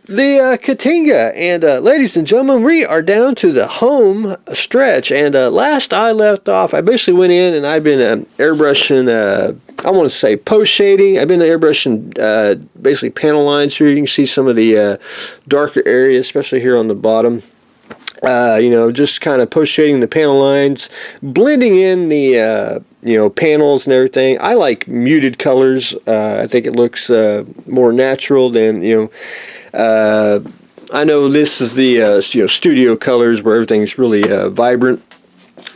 the Ktinga. And ladies and gentlemen, we are down to the home stretch. And last I left off, I basically went in and I've been airbrushing, I want to say post shading. I've been airbrushing basically panel lines here. You can see some of the darker areas, especially here on the bottom. Just kind of post shading the panel lines, blending in the panels and everything. I like muted colors. I think it looks more natural than I know this is the studio colors where everything's really vibrant.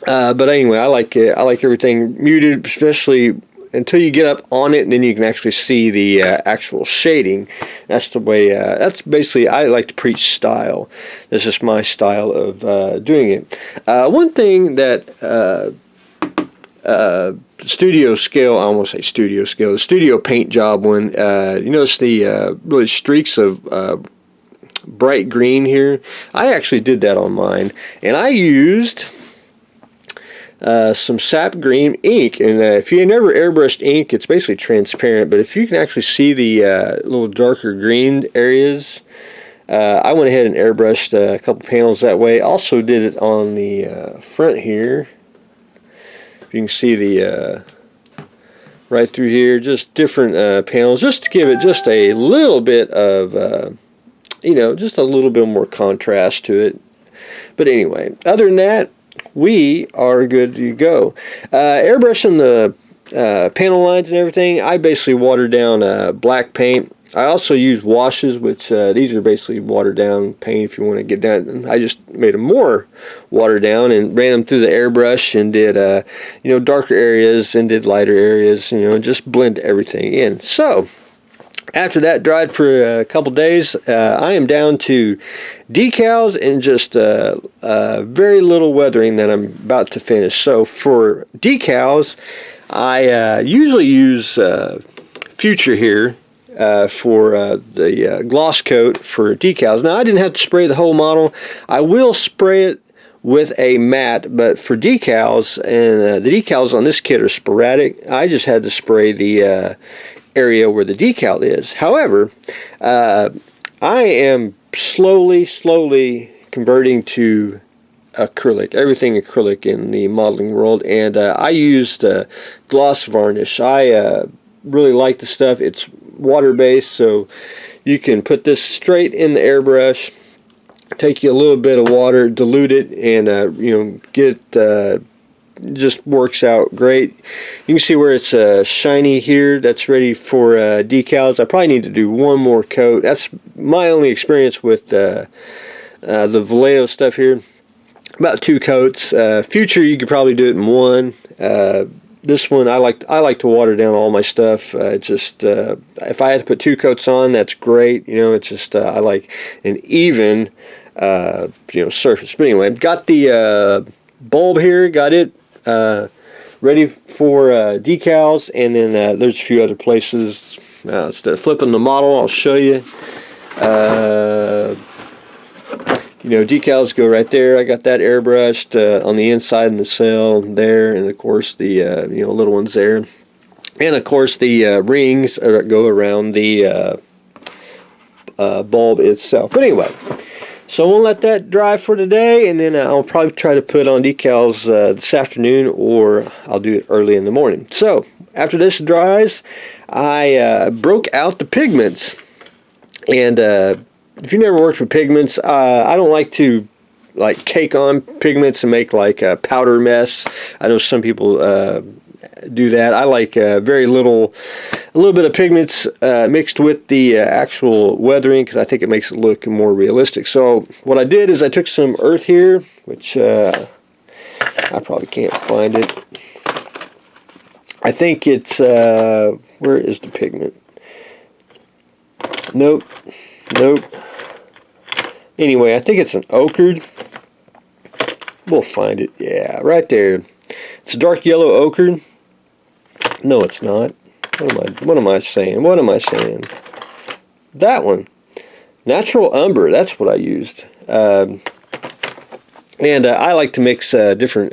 But anyway, I like it. I like everything muted, especially until you get up on it, and then you can actually see the actual shading. That's the way, that's basically, I like to preach style. This is my style of doing it. One thing that studio scale, I almost say studio scale, the studio paint job one, you notice the really streaks of bright green here. I actually did that on mine, and I used some sap green ink, and if you never airbrushed ink, it's basically transparent, but if you can actually see the little darker green areas, I went ahead and airbrushed a couple panels that way. Also did it on the front here. You can see the right through here, just different panels, just to give it just a little bit of just a little bit more contrast to it. But anyway, other than that, we are good to go. Airbrushing the panel lines and everything, I basically watered down black paint. I also use washes, which these are basically watered down paint if you want to get down. I just made them more watered down and ran them through the airbrush and did darker areas and did lighter areas, just blend everything in. So after that dried for a couple days, I am down to decals and just very little weathering that I'm about to finish. So for decals, I usually use Future here for the gloss coat for decals. Now, I didn't have to spray the whole model. I will spray it with a matte, but for decals, and the decals on this kit are sporadic, I just had to spray the area where the decal is. However, I am slowly converting to acrylic, everything acrylic in the modeling world, and I used gloss varnish. I really like the stuff. It's water based, so you can put this straight in the airbrush, take you a little bit of water, dilute it, and get just works out great. You can see where it's shiny here. That's ready for decals. I probably need to do one more coat. That's my only experience with the Vallejo stuff here. About 2 coats. Future, you could probably do it in one. This one, I like to water down all my stuff. Just if I had to put 2 coats on, that's great. It's just I like an even surface. But anyway, got the bulb here. Got it ready for decals, and then there's a few other places. Instead of flipping the model, I'll show you. Decals go right there. I got that airbrushed on the inside and the cell there, and of course the little ones there, and of course the rings go around the bulb itself. But anyway, so we'll let that dry for today, and then I'll probably try to put on decals this afternoon, or I'll do it early in the morning. So after this dries, I broke out the pigments, and if you never worked with pigments, I don't like to cake on pigments and make like a powder mess. I know some people do that. I like a little bit of pigments mixed with the actual weathering, because I think it makes it look more realistic. So what I did is I took some earth here, which I probably can't find it. I think it's where is the pigment? Nope. Anyway, I think it's an ochre. We'll find it. Yeah, right there. It's a dark yellow ochre. No, it's not. What am I saying? That one. Natural umber. That's what I used. And I like to mix different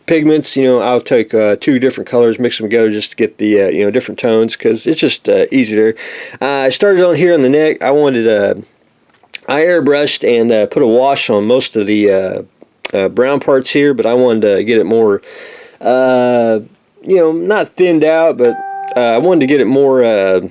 pigments, I'll take 2 different colors, mix them together just to get the different tones, because it's just easier. I started on here on the neck. I airbrushed and put a wash on most of the brown parts here, but I wanted to get it more not thinned out, but I wanted to get it more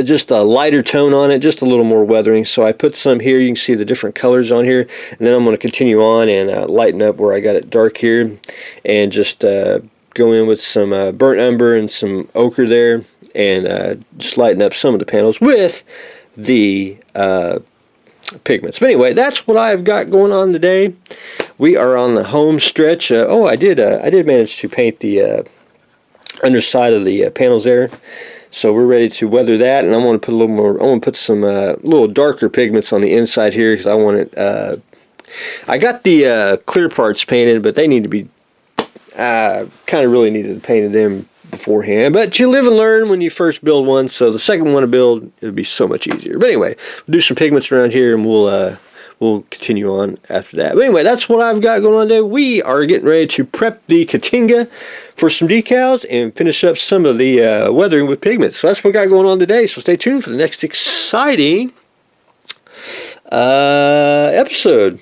just a lighter tone on it, just a little more weathering. So I put some here. You can see the different colors on here, and then I'm going to continue on and lighten up where I got it dark here, and just go in with some burnt umber and some ochre there, and just lighten up some of the panels with the pigments. But anyway, that's what I've got going on today. We are on the home stretch. I did manage to paint the underside of the panels there. So we're ready to weather that, and I want to put a little more. I want to put some little darker pigments on the inside here, because I want it. I got the clear parts painted, but they need to be kind of really needed to paint them beforehand. But you live and learn when you first build one. So the second one to build, it'll be so much easier. But anyway, we'll do some pigments around here, and we'll continue on after that. But anyway, that's what I've got going on today. We are getting ready to prep the Ktinga for some decals and finish up some of the weathering with pigments. So that's what we got going on today. So stay tuned for the next exciting episode.